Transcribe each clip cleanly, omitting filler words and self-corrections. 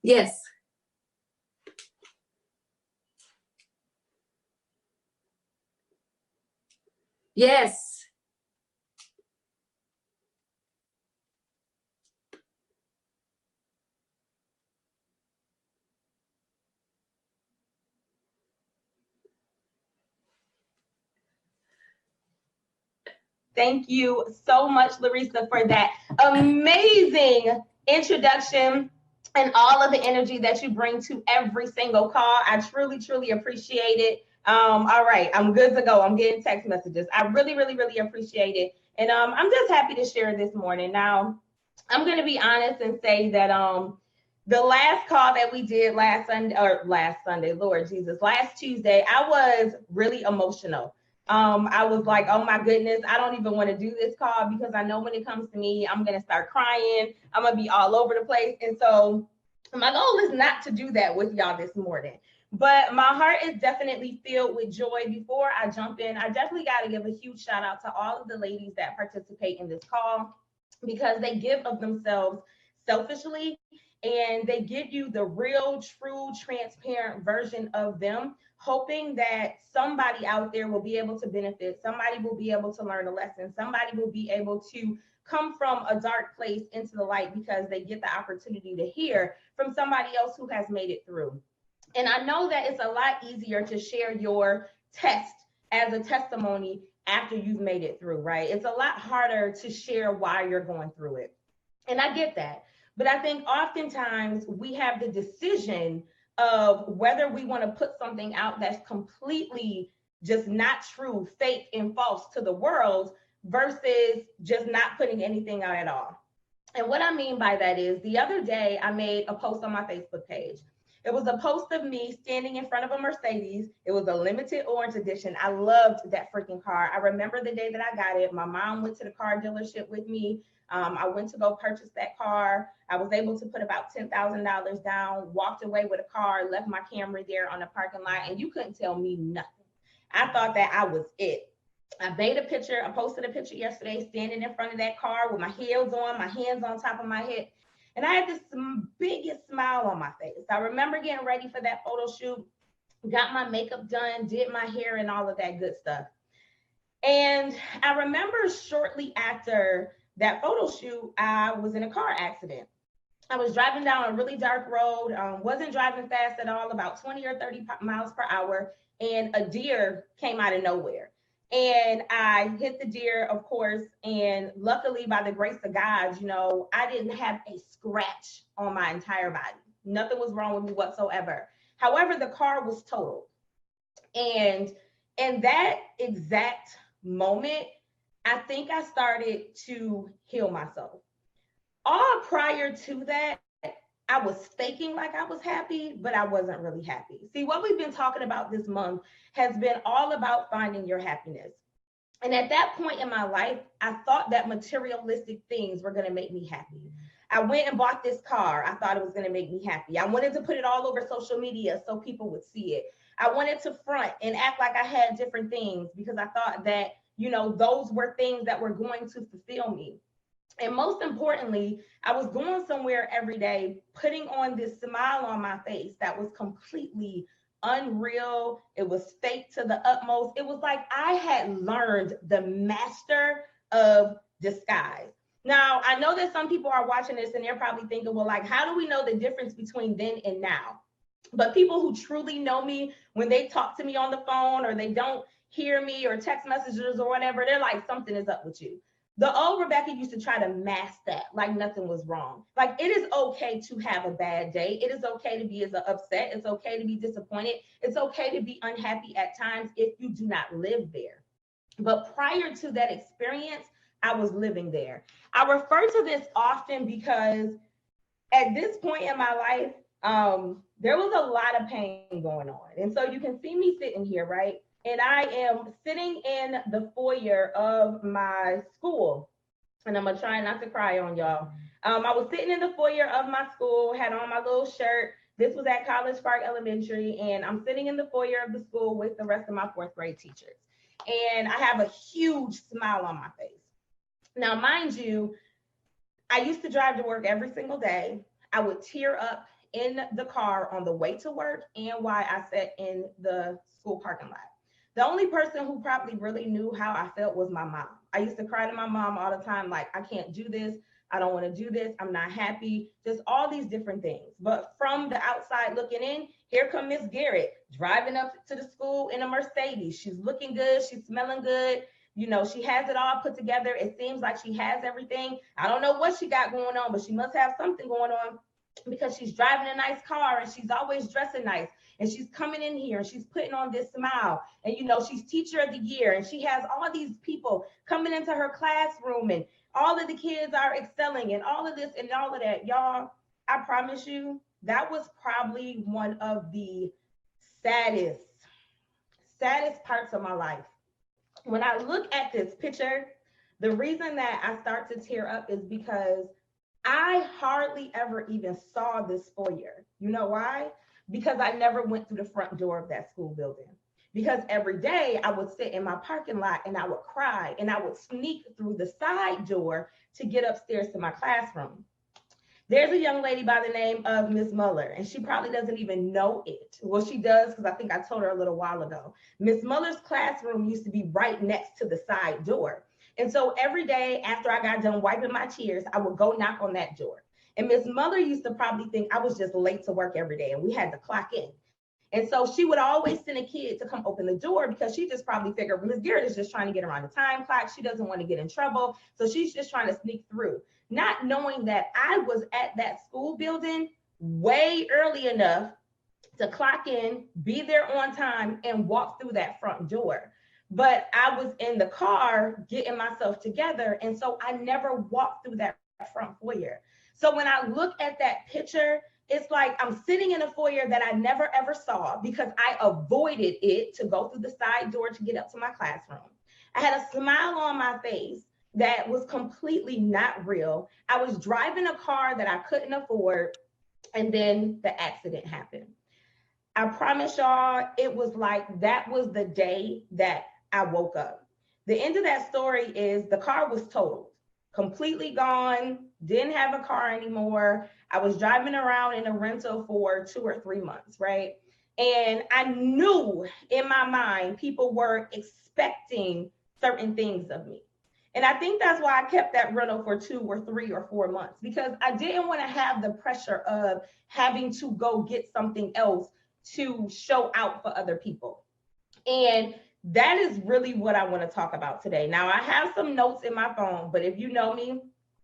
Yes. Yes. Thank you so much, Larissa, for that amazing introduction and all of the energy that you bring to every single call. I truly, truly appreciate it. All right, I'm good to go. I'm getting text messages. I really, really, really appreciate it. And I'm just happy to share this morning. Now, I'm going to be honest and say that the last call that we did last Sunday, Lord Jesus, last Tuesday, I was really emotional. I was like, oh my goodness, I don't even want to do this call because I know when it comes to me, I'm going to start crying. I'm going to be all over the place. And so my goal is not to do that with y'all this morning. But my heart is definitely filled with joy. Before I jump in, I definitely got to give a huge shout out to all of the ladies that participate in this call because they give of themselves selfishly and they give you the real, true, transparent version of them, hoping that somebody out there will be able to benefit, somebody will be able to learn a lesson, somebody will be able to come from a dark place into the light because they get the opportunity to hear from somebody else who has made it through. And I know that it's a lot easier to share your test as a testimony after you've made it through, right? It's a lot harder to share why you're going through it. And I get that. But I think oftentimes we have the decision of whether we want to put something out that's completely just not true, fake, and false to the world versus just not putting anything out at all. And what I mean by that is the other day I made a post on my Facebook page. It was a post of me standing in front of a Mercedes. It was a limited orange edition. I loved that freaking car. I remember the day that I got it. My mom went to the car dealership with me. I went to go purchase that car. I was able to put about $10,000 down, walked away with a car, left my camera there on the parking lot, and you couldn't tell me nothing. I thought that I was it. I made a picture. I posted a picture yesterday standing in front of that car with my heels on, my hands on top of my head. And I had this biggest smile on my face. I remember getting ready for that photo shoot, got my makeup done, did my hair and all of that good stuff. And I remember shortly after that photo shoot, I was in a car accident. I was driving down a really dark road, wasn't driving fast at all, about 20 or 30 miles per hour, and a deer came out of nowhere. And I hit the deer, of course, and luckily, by the grace of God, I didn't have a scratch on my entire body. Nothing was wrong with me whatsoever. However, the car was totaled. And in that exact moment, I think I started to heal myself. All prior to that, I was faking like I was happy, but I wasn't really happy. See, what we've been talking about this month has been all about finding your happiness. And at that point in my life, I thought that materialistic things were going to make me happy. I went and bought this car. I thought it was going to make me happy. I wanted to put it all over social media so people would see it. I wanted to front and act like I had different things because I thought that, those were things that were going to fulfill me. And most importantly, I was going somewhere every day, putting on this smile on my face that was completely unreal. It was fake to the utmost. It was like I had learned the master of disguise. Now, I know that some people are watching this and they're probably thinking, well, like, how do we know the difference between then and now? But people who truly know me, when they talk to me on the phone or they don't hear me or text messages or whatever, they're like, something is up with you. The old Rebecca used to try to mask that like nothing was wrong. Like it is okay to have a bad day. It is okay to be upset. It's okay to be disappointed. It's okay to be unhappy at times if you do not live there. But prior to that experience, I was living there. I refer to this often because at this point in my life, there was a lot of pain going on. And so you can see me sitting here, right? And I am sitting in the foyer of my school. And I'm going to try not to cry on y'all. I was sitting in the foyer of my school, had on my little shirt. This was at College Park Elementary. And I'm sitting in the foyer of the school with the rest of my fourth grade teachers. And I have a huge smile on my face. Now, mind you, I used to drive to work every single day. I would tear up in the car on the way to work and why I sat in the school parking lot. The only person who probably really knew how I felt was my mom. I used to cry to my mom all the time, like, I can't do this. I don't want to do this. I'm not happy. Just all these different things. But from the outside looking in, here come Miss Garrett driving up to the school in a Mercedes. She's looking good. She's smelling good. You know, she has it all put together. It seems like she has everything. I don't know what she got going on, but she must have something going on because she's driving a nice car and she's always dressing nice. And she's coming in here and she's putting on this smile. And, you know, she's teacher of the year. And she has all these people coming into her classroom. And all of the kids are excelling and all of this and all of that. Y'all, I promise you, that was probably one of the saddest parts of my life. When I look at this picture, the reason that I start to tear up is because I hardly ever even saw this foyer. You know why? Because I never went through the front door of that school building. Because every day I would sit in my parking lot and I would cry and I would sneak through the side door to get upstairs to my classroom. There's a young lady by the name of Miss Muller, and she probably doesn't even know it. Well, she does, because I think I told her a little while ago. Miss Muller's classroom used to be right next to the side door. And so every day after I got done wiping my tears, I would go knock on that door. And Miss Muller used to probably think I was just late to work every day and we had to clock in. And so she would always send a kid to come open the door because she just probably figured Miss Garrett is just trying to get around the time clock. She doesn't want to get in trouble. So she's just trying to sneak through, not knowing that I was at that school building way early enough to clock in, be there on time, and walk through that front door. But I was in the car getting myself together. And so I never walked through that front foyer. So when I look at that picture, it's like I'm sitting in a foyer that I never ever saw because I avoided it to go through the side door to get up to my classroom. I had a smile on my face that was completely not real. I was driving a car that I couldn't afford, and then the accident happened. I promise y'all, it was like that was the day that I woke up. The end of that story is the car was totaled, completely gone, didn't have a car anymore. I was driving around in a rental for 2 or 3 months, right? And I knew in my mind people were expecting certain things of me. And I think that's why I kept that rental for 2 or 3 or 4 months, because I didn't want to have the pressure of having to go get something else to show out for other people. And that is really what I want to talk about today. Now, I have some notes in my phone, but if you know me,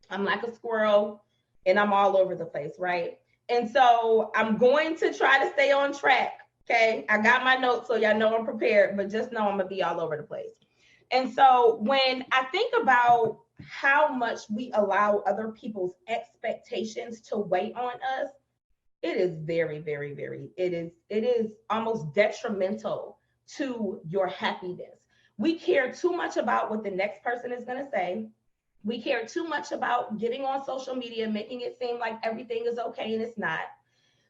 I'm like a squirrel and I'm all over the place, right? And so I'm going to try to stay on track, okay? I got my notes so y'all know I'm prepared, but just know I'm gonna be all over the place. And so when I think about how much we allow other people's expectations to weigh on us, it is very, very, very, it is almost detrimental to your happiness. We care too much about what the next person is going to say. We care too much about getting on social media, making it seem like everything is okay and it's not.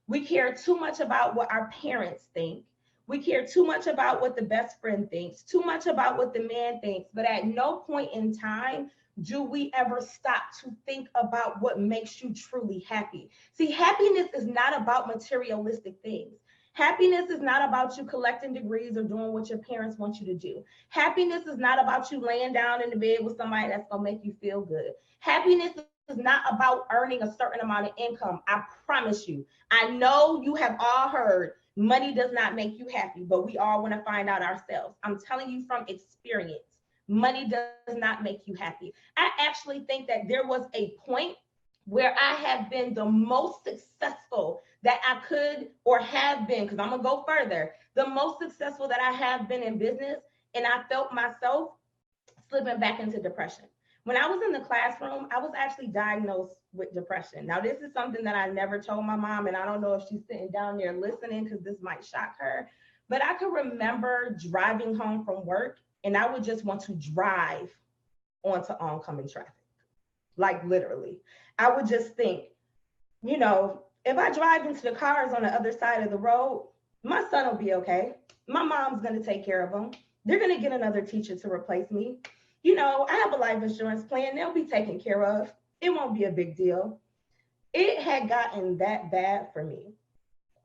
We care too much about what our parents think. We care too much about what the best friend thinks, too much about what the man thinks. But at no point in time do we ever stop to think about what makes you truly happy. See, happiness is not about materialistic things. Happiness is not about you collecting degrees or doing what your parents want you to do. Happiness is not about you laying down in the bed with somebody that's going to make you feel good. Happiness is not about earning a certain amount of income. I promise you. I know you have all heard money does not make you happy, but we all want to find out ourselves. I'm telling you from experience, money does not make you happy. I actually think that there was a point where I have been the most successful that I could or have been, because I'm going to go further, the most successful that I have been in business, and I felt myself slipping back into depression. When I was in the classroom, I was actually diagnosed with depression. Now, this is something that I never told my mom, and I don't know if she's sitting down there listening because this might shock her, but I could remember driving home from work, and I would just want to drive onto oncoming traffic, like literally. I would just think, you know, if I drive into the cars on the other side of the road, my son will be okay. My mom's going to take care of him. They're going to get another teacher to replace me. You know, I have a life insurance plan. They'll be taken care of. It won't be a big deal. it had gotten that bad for me.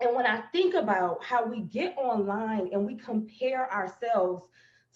And when I think about how we get online and we compare ourselves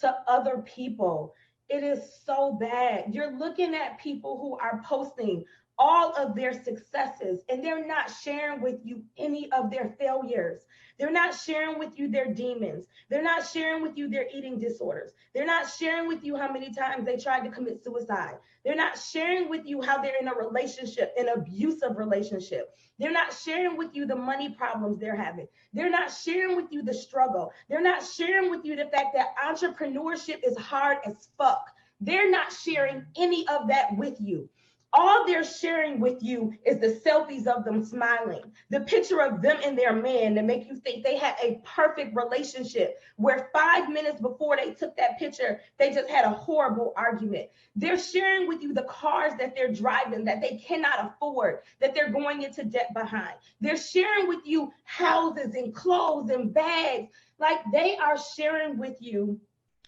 to other people, it is so bad. You're looking at people who are posting all of their successes and they're not sharing with you any of their failures. They're not sharing with you their demons. They're not sharing with you their eating disorders. They're not sharing with you how many times they tried to commit suicide. They're not sharing with you how they're in a relationship, an abusive relationship. They're not sharing with you the money problems they're having. They're not sharing with you the struggle. They're not sharing with you the fact that entrepreneurship is hard as fuck. They're not sharing any of that with you. All they're sharing with you is the selfies of them smiling, the picture of them and their man that make you think they had a perfect relationship, where 5 minutes before they took that picture, they just had a horrible argument. They're sharing with you the cars that they're driving that they cannot afford, that they're going into debt behind. They're sharing with you houses and clothes and bags. Like, they are sharing with you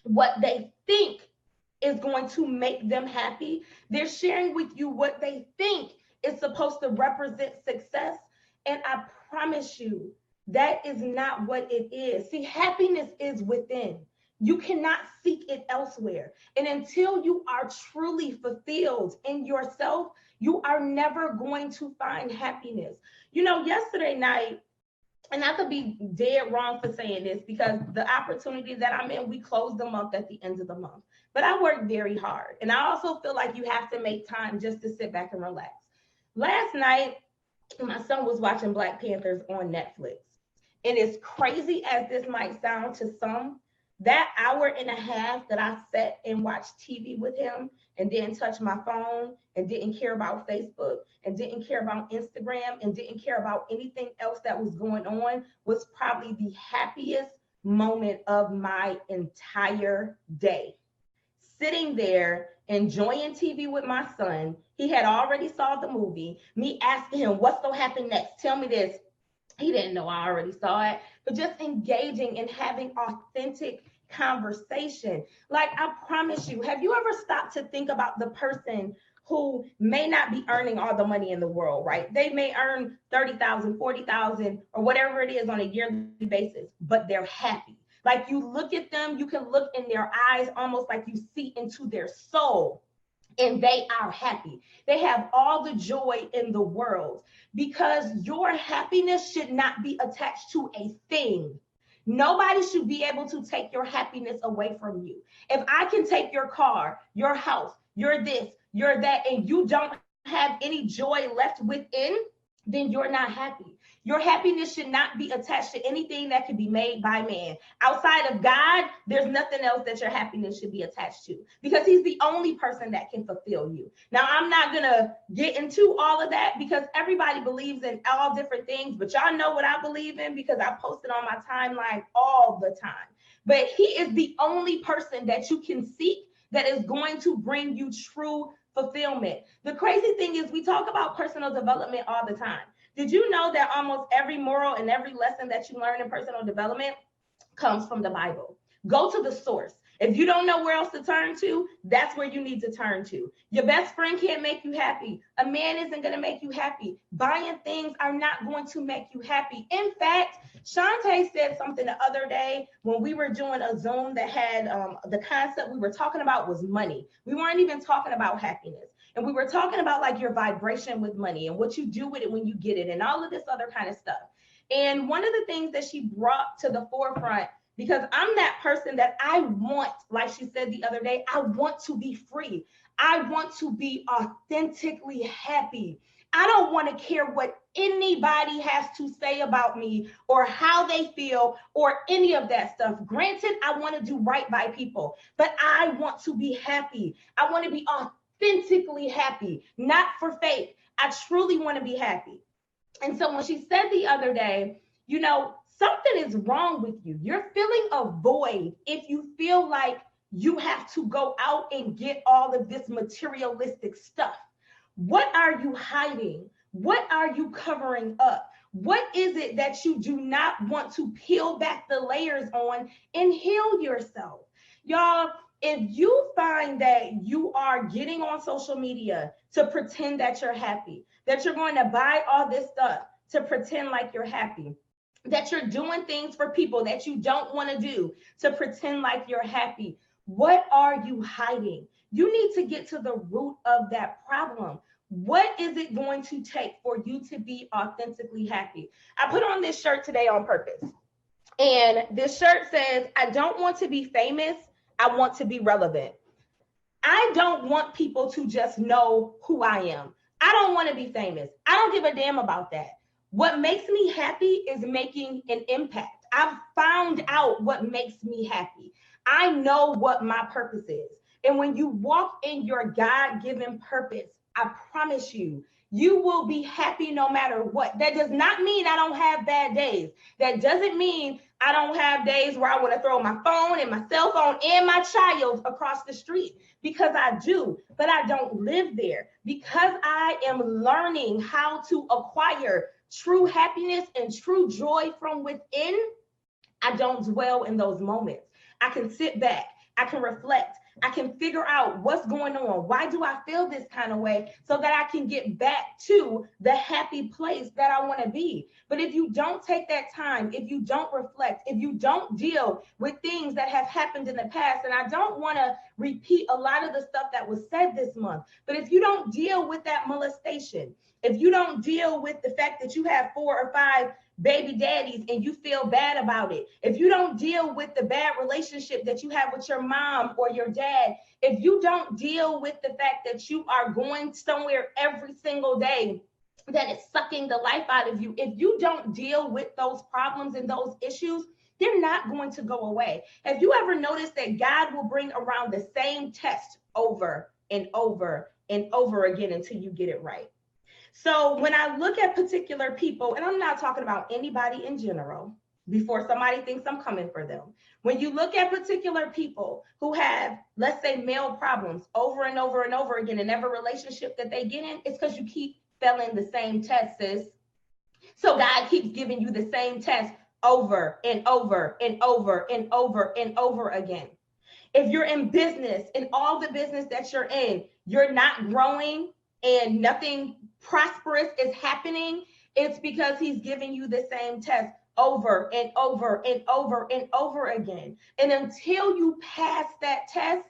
what they think is going to make them happy. They're sharing with you what they think is supposed to represent success. And I promise you, that is not what it is. See, happiness is within. You cannot seek it elsewhere. And until you are truly fulfilled in yourself, you are never going to find happiness. You know, yesterday night, and I could be dead wrong for saying this because the opportunity that I'm in, we close the month at the end of the month. But I work very hard. And I also feel like you have to make time just to sit back and relax. Last night, my son was watching Black Panthers on Netflix. And as crazy as this might sound to some, that hour and a half that I sat and watched TV with him and didn't touch my phone and didn't care about Facebook and didn't care about Instagram and didn't care about anything else that was going on was probably the happiest moment of my entire day. Sitting there enjoying TV with my son. He had already saw the movie. Me asking him, what's going to happen next? Tell me this. He didn't know I already saw it, but just engaging and having authentic conversation. Like, I promise you, have you ever stopped to think about the person who may not be earning all the money in the world, right? They may earn 30,000, 40,000, or whatever it is on a yearly basis, but they're happy. Like, you look at them, you can look in their eyes almost like you see into their soul. And they are happy. They have all the joy in the world, because your happiness should not be attached to a thing. Nobody should be able to take your happiness away from you. If I can take your car, your house, your this, your that, and you don't have any joy left within, then you're not happy. Your happiness should not be attached to anything that can be made by man. Outside of God, there's nothing else that your happiness should be attached to, because he's the only person that can fulfill you. Now, I'm not going to get into all of that because everybody believes in all different things, but y'all know what I believe in because I post it on my timeline all the time. But he is the only person that you can seek that is going to bring you true fulfillment. The crazy thing is, we talk about personal development all the time. Did you know that almost every moral and every lesson that you learn in personal development comes from the Bible? Go to the source. If you don't know where else to turn to, that's where you need to turn to. Your best friend can't make you happy. A man isn't going to make you happy. Buying things are not going to make you happy. In fact, Shantae said something the other day when we were doing a Zoom that had the concept we were talking about was money. We weren't even talking about happiness. And we were talking about like your vibration with money and what you do with it when you get it and all of this other kind of stuff. And one of the things that she brought to the forefront, because I'm that person that I want, like she said the other day, I want to be free. I want to be authentically happy. I don't want to care what anybody has to say about me or how they feel or any of that stuff. Granted, I want to do right by people, but I want to be happy. I want to be authentically happy, not for fake. I truly want to be happy. And so when she said the other day, you know, something is wrong with you. You're feeling a void if you feel like you have to go out and get all of this materialistic stuff. What are you hiding? What are you covering up? What is it that you do not want to peel back the layers on and heal yourself? Y'all, if you find that you are getting on social media to pretend that you're happy, that you're going to buy all this stuff to pretend like you're happy, that you're doing things for people that you don't want to do to pretend like you're happy. What are you hiding? You need to get to the root of that problem. What is it going to take for you to be authentically happy? I put on this shirt today on purpose. And this shirt says, I don't want to be famous. I want to be relevant. I don't want people to just know who I am. I don't want to be famous. I don't give a damn about that. What makes me happy is making an impact. I've found out what makes me happy. I know what my purpose is. And when you walk in your God-given purpose, I promise you, you will be happy no matter what. That does not mean I don't have bad days. That doesn't mean I don't have days where I want to throw my phone and my cell phone and my child across the street, because I do, but I don't live there. Because I am learning how to acquire true happiness and true joy from within, I don't dwell in those moments. I can sit back, I can reflect, I can figure out what's going on. Why do I feel this kind of way? So that I can get back to the happy place that I want to be. But if you don't take that time, if you don't reflect, if you don't deal with things that have happened in the past, and I don't want to repeat a lot of the stuff that was said this month, but if you don't deal with that molestation, if you don't deal with the fact that you have 4 or 5 baby daddies and you feel bad about it, if you don't deal with the bad relationship that you have with your mom or your dad, if you don't deal with the fact that you are going somewhere every single day that is sucking the life out of you, if you don't deal with those problems and those issues, they're not going to go away. Have you ever noticed that God will bring around the same test over and over and over again until you get it right? So when I look at particular people, and I'm not talking about anybody in general, before somebody thinks I'm coming for them. When you look at particular people who have, let's say, male problems over and over and over again in every relationship that they get in, it's because you keep failing the same test, sis. So God keeps giving you the same test over and over and over and over and over again. If you're in business and all the business that you're in, you're not growing and nothing prosperous is happening, it's because he's giving you the same test over and over and over and over again. And until you pass that test,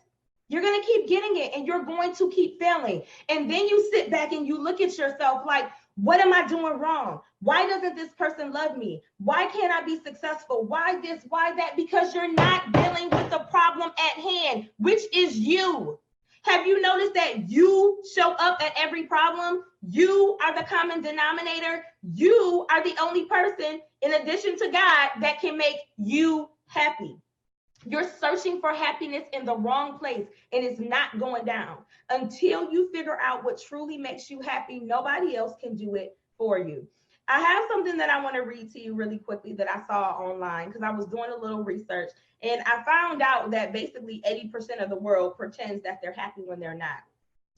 you're going to keep getting it and you're going to keep failing. And then you sit back and you look at yourself like, what am I doing wrong? Why doesn't this person love me? Why can't I be successful? Why this? Why that? Because you're not dealing with the problem at hand, which is you. Have you noticed that you show up at every problem? You are the common denominator. You are the only person, in addition to God, that can make you happy. You're searching for happiness in the wrong place, and it's not going down. Until you figure out what truly makes you happy, nobody else can do it for you. I have something that I want to read to you really quickly that I saw online because I was doing a little research, and I found out that basically 80% of the world pretends that they're happy when they're not.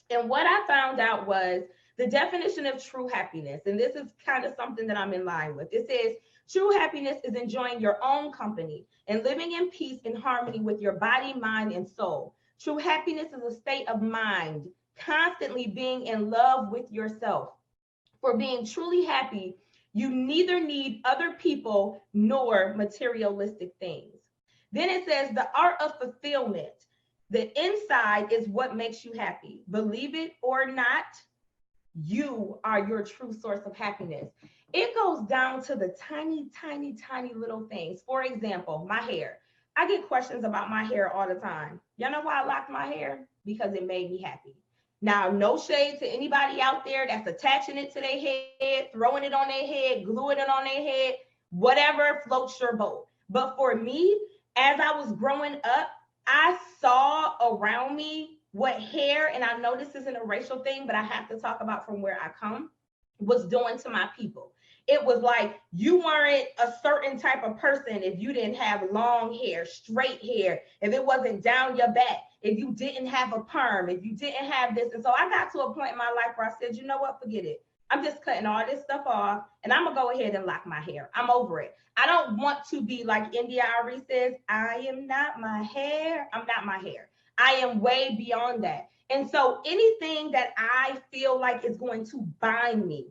And what I found out was the definition of true happiness, and this is kind of something that I'm in line with. It says, true happiness is enjoying your own company and living in peace and harmony with your body, mind, and soul. True happiness is a state of mind, constantly being in love with yourself. For being truly happy, you neither need other people nor materialistic things. Then it says the art of fulfillment. The inside is what makes you happy. Believe it or not, you are your true source of happiness. It goes down to the tiny, tiny, tiny little things. For example, my hair. I get questions about my hair all the time. Y'all know why I locked my hair? Because it made me happy. Now, no shade to anybody out there that's attaching it to their head, throwing it on their head, gluing it on their head, whatever floats your boat. But for me, as I was growing up, I saw around me what hair, and I know this isn't a racial thing, but I have to talk about from where I come, was doing to my people. It was like you weren't a certain type of person if you didn't have long hair, straight hair, if it wasn't down your back, if you didn't have a perm, if you didn't have this. And so I got to a point in my life where I said, you know what, forget it. I'm just cutting all this stuff off and I'm gonna go ahead and lock my hair. I'm over it. I don't want to be like India Ari says, I am not my hair. I'm not my hair. I am way beyond that. And so anything that I feel like is going to bind me,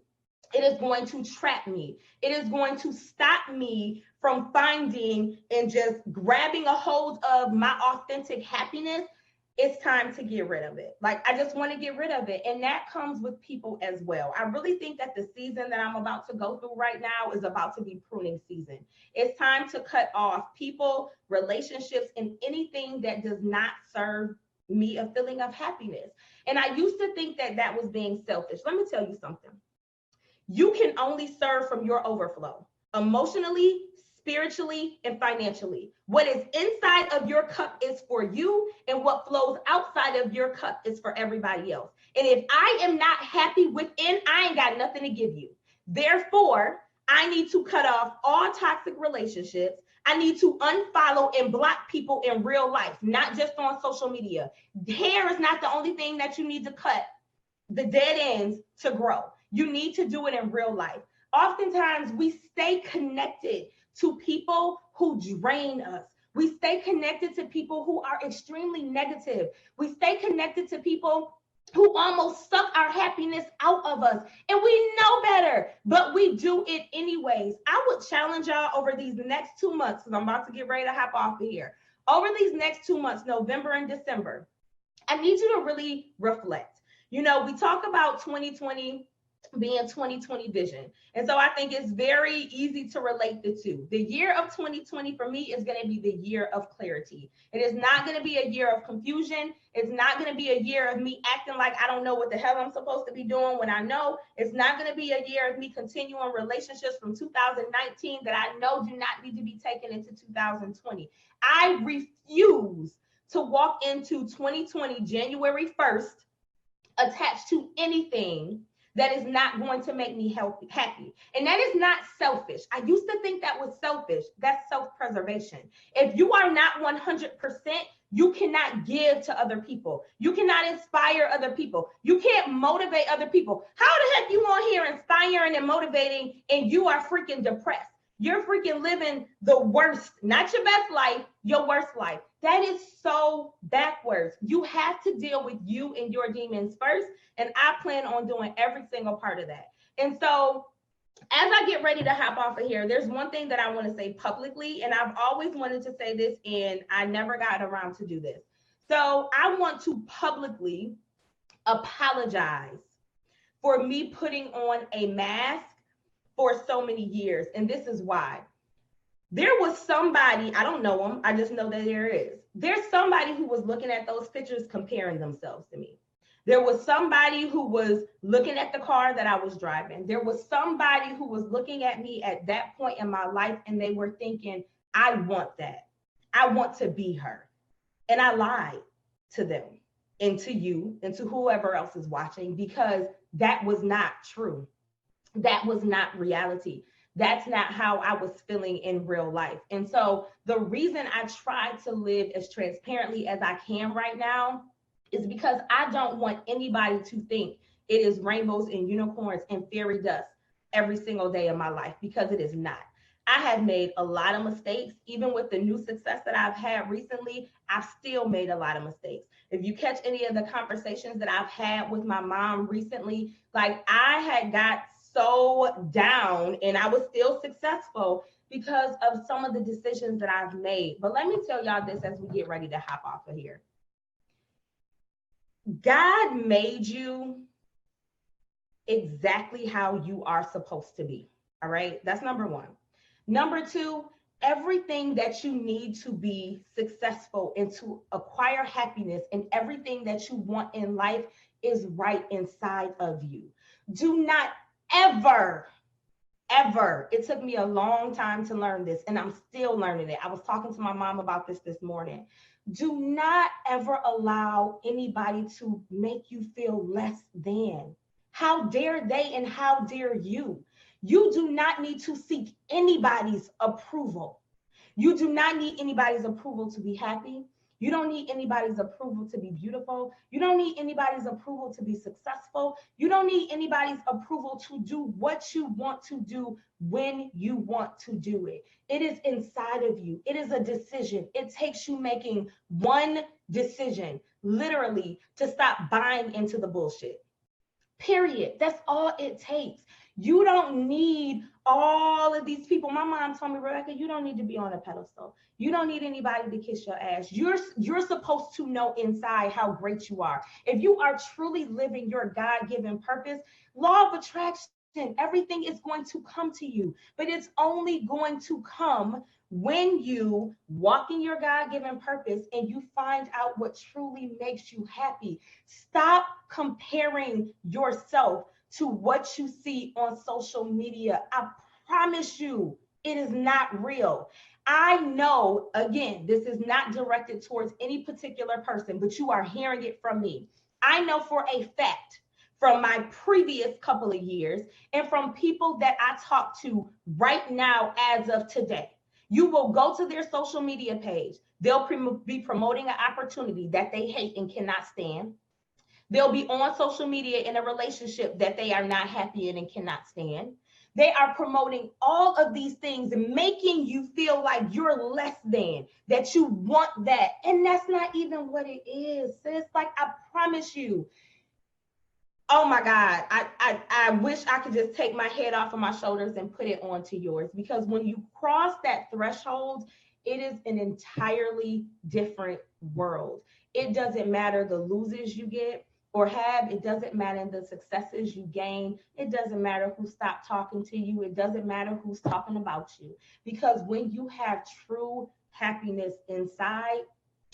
it is going to trap me, it is going to stop me from finding and just grabbing a hold of my authentic happiness, it's time to get rid of it. Like, I just want to get rid of it. And that comes with people as well. I really think that the season that I'm about to go through right now is about to be pruning season. It's time to cut off people, relationships, and anything that does not serve me a feeling of happiness. And I used to think that that was being selfish. Let me tell you something. You can only serve from your overflow, emotionally, spiritually, and financially. What is inside of your cup is for you, and what flows outside of your cup is for everybody else. And if I am not happy within, I ain't got nothing to give you. Therefore, I need to cut off all toxic relationships. I need to unfollow and block people in real life, not just on social media. Hair is not the only thing that you need to cut the dead ends to grow. You need to do it in real life. Oftentimes, we stay connected to people who drain us. We stay connected to people who are extremely negative. We stay connected to people who almost suck our happiness out of us. And we know better, but we do it anyways. I would challenge y'all over these next 2 months, because I'm about to get ready to hop off of here. Over these next 2 months, November and December, I need you to really reflect. You know, we talk about 2020 being 2020 vision. And so I think it's very easy to relate the two. The year of 2020 for me is going to be the year of clarity. It is not going to be a year of confusion. It's not going to be a year of me acting like I don't know what the hell I'm supposed to be doing when I know. It's not going to be a year of me continuing relationships from 2019 that I know do not need to be taken into 2020. I refuse to walk into 2020 January 1st attached to anything that is not going to make me happy. And that is not selfish. I used to think that was selfish. That's self-preservation. If you are not 100%, you cannot give to other people. You cannot inspire other people. You can't motivate other people. How the heck you on here inspiring and motivating and you are freaking depressed? You're freaking living the worst, not your best life, your worst life. That is so backwards. You have to deal with you and your demons first. And I plan on doing every single part of that. And so as I get ready to hop off of here, there's one thing that I want to say publicly. And I've always wanted to say this, and I never got around to do this. So I want to publicly apologize for me putting on a mask for so many years. And this is why. There was somebody, I don't know him, I just know that there's somebody who was looking at those pictures comparing themselves to me. There was somebody who was looking at the car that I was driving. There was somebody who was looking at me at that point in my life and they were thinking, I want that. I want to be her. And I lied to them and to you and to whoever else is watching, because that was not true. That was not reality. That's not how I was feeling in real life. And so the reason I try to live as transparently as I can right now is because I don't want anybody to think it is rainbows and unicorns and fairy dust every single day of my life, because it is not. I have made a lot of mistakes. Even with the new success that I've had recently, I've still made a lot of mistakes. If you catch any of the conversations that I've had with my mom recently, like, I had got so down and I was still successful because of some of the decisions that I've made. But let me tell y'all this as we get ready to hop off of here. God made you exactly how you are supposed to be. All right. That's number one. Number two, everything that you need to be successful and to acquire happiness and everything that you want in life is right inside of you. Do not ever, it took me a long time to learn this, and I'm still learning it. I was talking to my mom about this morning. Do not ever allow anybody to make you feel less than. How dare they and how dare you? You do not need to seek anybody's approval. You do not need anybody's approval to be happy. You don't need anybody's approval to be beautiful. You don't need anybody's approval to be successful. You don't need anybody's approval to do what you want to do when you want to do it. It is inside of you. It is a decision. It takes you making one decision, literally, to stop buying into the bullshit. Period. That's all it takes. You don't need all of these people. My mom told me, Rebecca, you don't need to be on a pedestal. You don't need anybody to kiss your ass. You're supposed to know inside how great you are. If you are truly living your God-given purpose, law of attraction, everything is going to come to you. But it's only going to come when you walk in your God-given purpose and you find out what truly makes you happy. Stop comparing yourself to what you see on social media. I promise you, it is not real. I know, again, this is not directed towards any particular person, but you are hearing it from me. I know for a fact from my previous couple of years and from people that I talk to right now as of today. You will go to their social media page. They'll be promoting an opportunity that they hate and cannot stand. They'll be on social media in a relationship that they are not happy in and cannot stand. They are promoting all of these things and making you feel like you're less than, that you want that. And that's not even what it is, sis. Like, I promise you. Oh my God, I wish I could just take my head off of my shoulders and put it onto yours, because when you cross that threshold, it is an entirely different world. It doesn't matter the losers you get or have. It doesn't matter the successes you gain. It doesn't matter who stopped talking to you. It doesn't matter who's talking about you. Because when you have true happiness inside,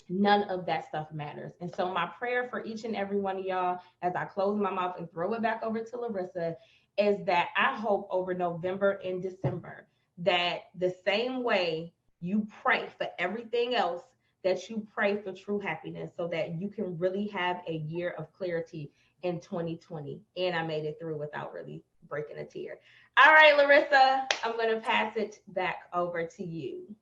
none of that stuff matters. And so my prayer for each and every one of y'all, as I close my mouth and throw it back over to Larissa, is that I hope over November and December that the same way you pray for everything else, that you pray for true happiness, so that you can really have a year of clarity in 2020. And I made it through without really breaking a tear. All right, Larissa, I'm going to pass it back over to you.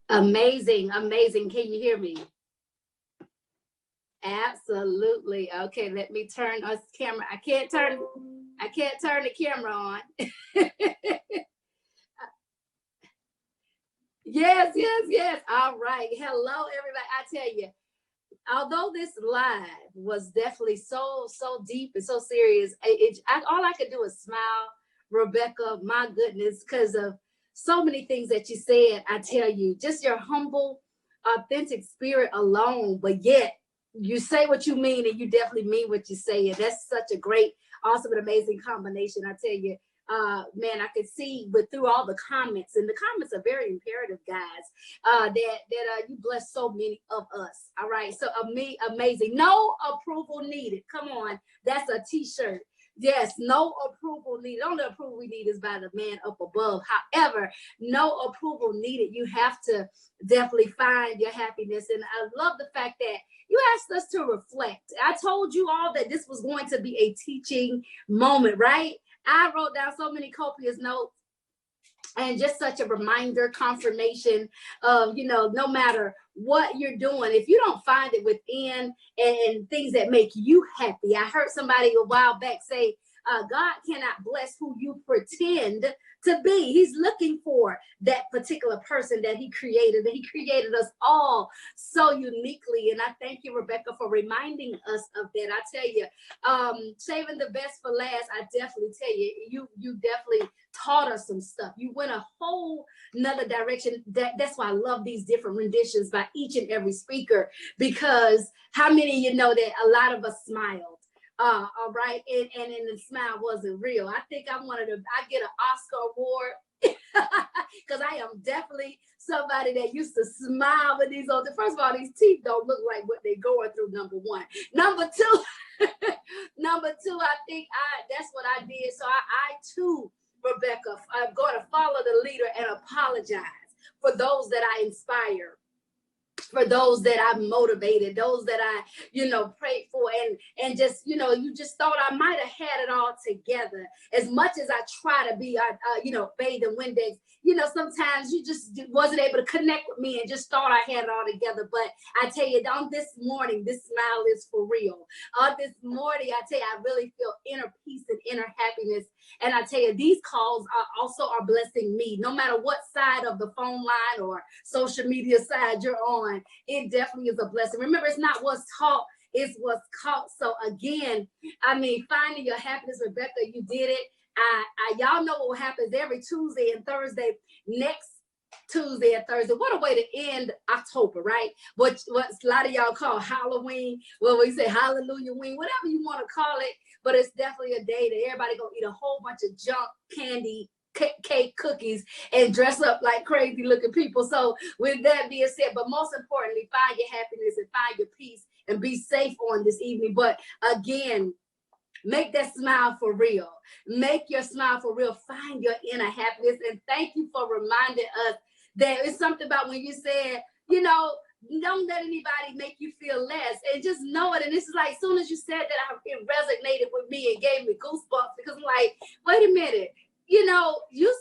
Amazing, amazing. Can you hear me? Absolutely. Okay, let me turn us camera. I can't turn the camera on. Yes. All right. Hello, everybody. I tell you, although this live was definitely so deep and so serious, all I could do is smile, Rebecca. My goodness, because of so many things that you said. I tell you, just your humble, authentic spirit alone, but yet you say what you mean and you definitely mean what you say. And that's such a great, awesome, and amazing combination. I tell you, man, I could see through all the comments, and the comments are very imperative, guys, that you bless so many of us. All right. So amazing. No approval needed. Come on. That's a t-shirt. Yes, no approval needed. The only approval we need is by the man up above. However, no approval needed. You have to definitely find your happiness. And I love the fact that you asked us to reflect. I told you all that this was going to be a teaching moment, right? I wrote down so many copious notes, and just such a reminder, confirmation of, no matter what you're doing, if you don't find it within and things that make you happy. I heard somebody a while back say, God cannot bless who you pretend to be. He's looking for that particular person that he created, that he created us all so uniquely. And I thank you, Rebecca, for reminding us of that. I tell you, saving the best for last, I definitely tell you, you definitely taught us some stuff. You went a whole nother direction. That's why I love these different renditions by each and every speaker, because how many of you know that a lot of us smiled? All right, and the smile wasn't real. I think I get an Oscar award because I am definitely somebody that used to smile with these other. First of all, these teeth don't look like what they're going through. Number one. Number two, I think that's what I did. So I too, Rebecca, I'm going to follow the leader and apologize for those that I inspire for those that I motivated, those that I, prayed for, and just, you just thought I might have had it all together. As much as I try to be, bathed in Windex, sometimes you just wasn't able to connect with me and just thought I had it all together. But I tell you, on this morning, this smile is for real. On this morning, I tell you, I really feel inner peace and inner happiness. And I tell you, these calls are blessing me. No matter what side of the phone line or social media side you're on, it definitely is a blessing. Remember, it's not what's taught, it's what's caught. So again, finding your happiness, Rebecca, you did it. Y'all know what happens every Tuesday and Thursday. Next Tuesday and Thursday. What a way to end October, right? What a lot of y'all call Halloween. Well, we say Hallelujah Wing, whatever you want to call it. But it's definitely a day that everybody gonna eat a whole bunch of junk candy, cake, cookies, and dress up like crazy looking people. So with that being said, but most importantly, find your happiness and find your peace and be safe on this evening. But again, make that smile for real. Make your smile for real. Find your inner happiness. And thank you for reminding us that it's something about when you said, don't let anybody make you feel less, and just know it. And this is like, as soon as you said that, it resonated with me and gave me goosebumps, because I'm like, wait a minute, you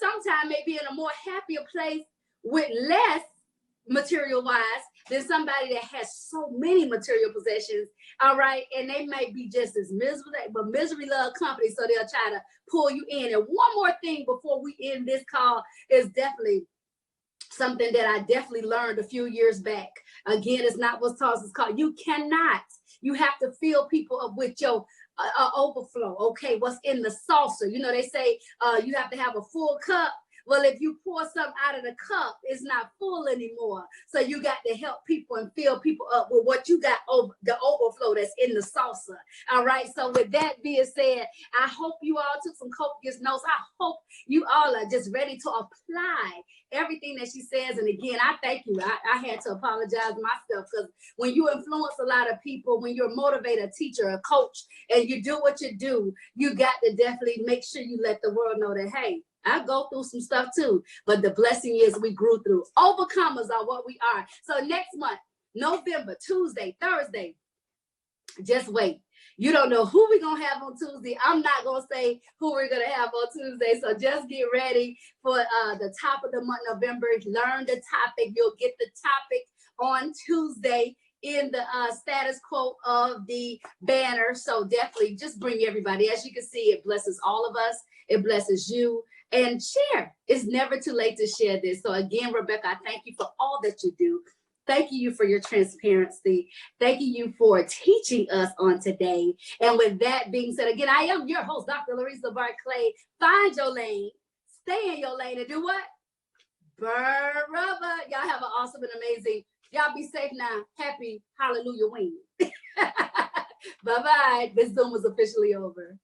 sometimes may be in a more happier place with less material wise than somebody that has so many material possessions. All right. And they may be just as miserable, but misery love company. So they'll try to pull you in. And one more thing before we end this call is definitely something that I definitely learned a few years back. Again, it's not what's taught, it's called. You have to fill people up with your overflow. Okay, what's in the saucer? They say you have to have a full cup. Well, if you pour something out of the cup, it's not full anymore. So you got to help people and fill people up with what you got, the overflow that's in the saucer. All right. So with that being said, I hope you all took some copious notes. I hope you all are just ready to apply everything that she says. And again, I thank you. I had to apologize myself, because when you influence a lot of people, when you're a motivator, a teacher, a coach, and you do what you do, you got to definitely make sure you let the world know that, hey, I go through some stuff too, but the blessing is we grew through. Overcomers are what we are. So next month, November, Tuesday, Thursday, just wait. You don't know who we're going to have on Tuesday. I'm not going to say who we're going to have on Tuesday. So just get ready for the top of the month, November. Learn the topic. You'll get the topic on Tuesday in the status quote of the banner. So definitely just bring everybody. As you can see, it blesses all of us. It blesses you. And share. It's never too late to share this. So again, Rebecca, I thank you for all that you do. Thank you for your transparency. Thank you for teaching us on today. And with that being said, again, I am your host, Dr. Larissa Barclay. Find your lane, stay in your lane, and do what? Burn rubber. Y'all have an awesome and amazing. Y'all be safe now. Happy Hallelujah Wing. Bye-bye. This Zoom was officially over.